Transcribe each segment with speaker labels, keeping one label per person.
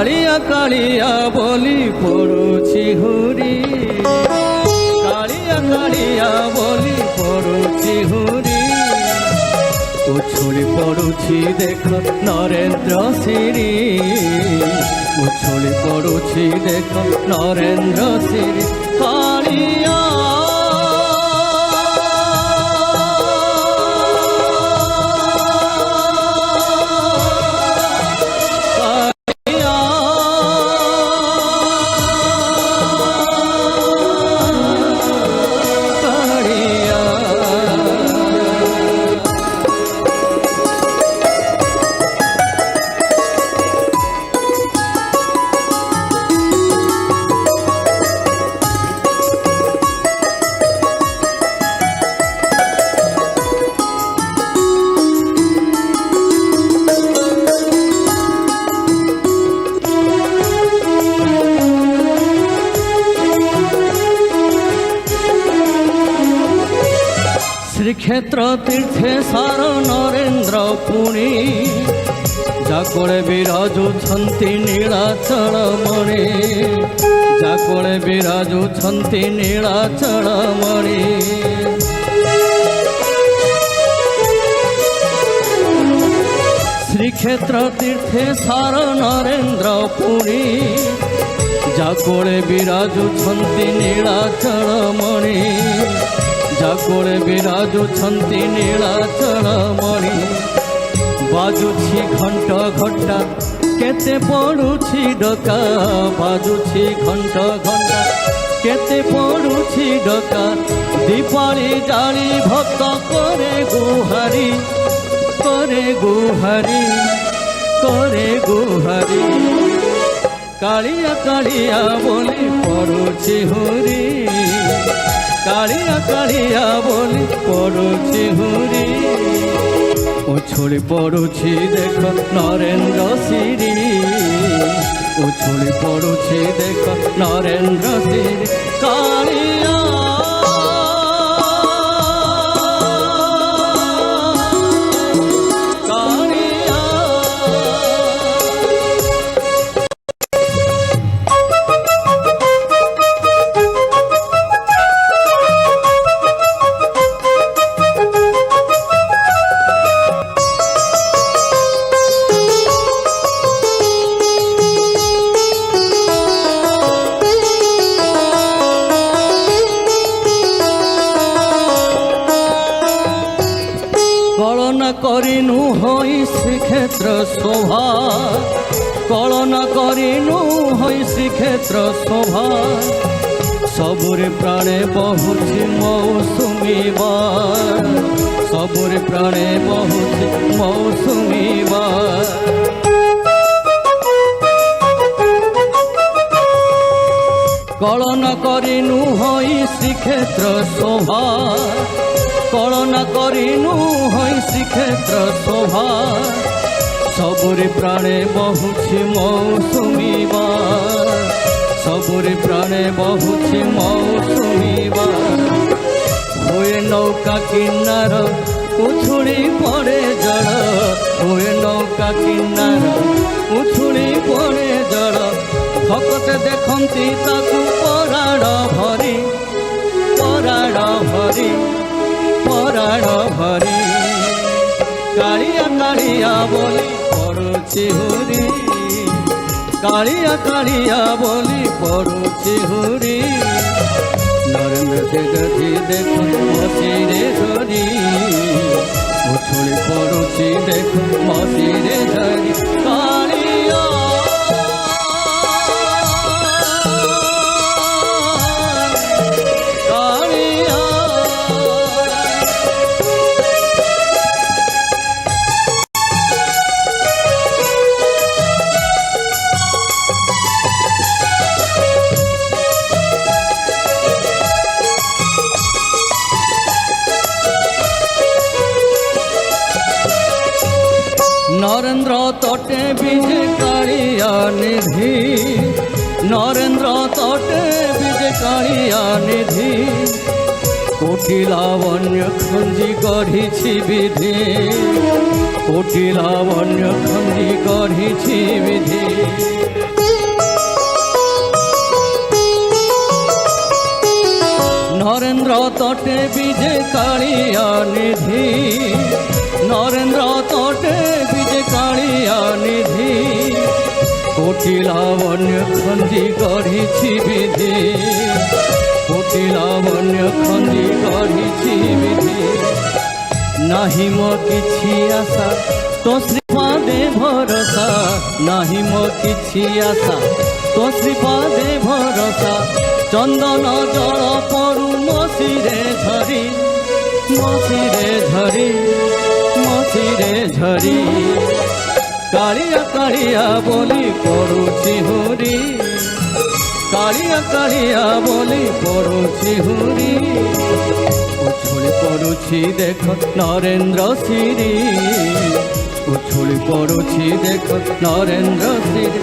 Speaker 1: কালিয়া কালিয়া বলি পড়ুছি হুরি, কালিয়া কালিয়া বলি পড়ুছি হুরি। উছুলি পড়ুছি দেখ নরেন্দ্র সিরি, উছুলি পড়ুছি দেখ নরেন্দ্র সিরি। কালিয়া শ্রীক্ষেত্র তীর্থে সার নরেন্দ্র পুরী, যাকোলে বিরাজুছন্তি নীଳାଚଳ মণি, যাকোলে বিরাজুছন্তি নীଳାଚଳ মণি। শ্রীক্ষেত্র তীর্থে সার নরেন্দ্র পুরী, যাকোলে বিরাজুছন্তি নীଳାଚଳ মণি, যাকোলে বিরাজুছন্তি নীଳାଚଳ মণি। বাজুছি ঘণ্ট ঘণ্টা কেতে পড়ুছি ডকা, বাজুছি ঘণ্ট ঘণ্টা কেতে পড়ুছি ডকা। দীপালি জালি ভক্ত করে গুহারি, করে গুহারি, করে গুহারি। কালিয়া কালিয়া বলি পড়ুছি হুরি, কালিয়া কালিয়া বলি পড়ুছি হুরি। উছুলি পড়ুছি দেখ নরেন্দ্র সিরি, উছুলি পড়ুছি দেখ নরেন্দ্র সিরি। কালিয়া কলনা করিনু হই শ্রীক্ষেত্র শোভা, কলনা করিনু হই শ্রীক্ষেত্র শোভা। সবুরে প্রাণে বহুছি মৌসুমী বার, সবুরে প্রাণে বহুছি মৌসুমী বার। কলনা করিনু হই শ্রীক্ষেত্র শোভা, কলনা করিনু হই শ্রীক্ষেত্র শোভা। সবুরে প্রাণে বহুছি মৌসুমী বার, সবুরে প্রাণে বহুছি মৌসুমী বার। হুয়ে নৌকা কিনার উছুলি পড়ে জল, হুয়ে নৌকা কিনার উছুলি পড়ে জল। ভকতে দেখন্তি তাকু পরাড় ভরি, পরাড় ভরি, পরাড় ভরি। কালিয়া কালিয়া বলি পড়ুছি হুরি, কালিয়া কালিয়া বলি পড়ুছি হুরি। নরেন্দ্র দেখি দেখুন মশিরে ধরি, উছুলি পড়ুছি দেখুন মশিরে ধরি। কালিয়া নরেন্দ্র তটে বিজে কালিয়া নিধি, নরেন্দ্র তটে বিজে কালিয়া নিধি। কোটি লাবণ্য খঞ্জি গঢ়িছি বিধি, কোটি লাবণ্য খঞ্জি গঢ়িছি বিধি। বিজে কালিয়া নিধি নরেন্দ্র তটে বিজে কালিয়া নিধি কোটি লাবণ্য খঞ্জি গঢ়িছি বিধি কোটি লাবণ্য খঞ্জি গঢ়িছি বিধি নাহি মো কিছু আশা তো শ্রীপাদে ভরসা নাহি মো কিছু আশা তো শ্রীপাদে ভরসা চন্দন জল পড়ু মশিরে ঝরি মশিরে ঝরি মশিরে ঝরি কালিয়া কালিয়া বলি পড়ুছি হুরি কালিয়া কালিয়া বলি পড়ুছি হুরি উছুলি পড়ুছি দেখ নরেন্দ্র শিরি উছুলি পড়ুছি দেখ নরেন্দ্র শিরি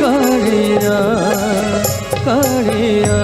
Speaker 1: কালিয়া কালিয়া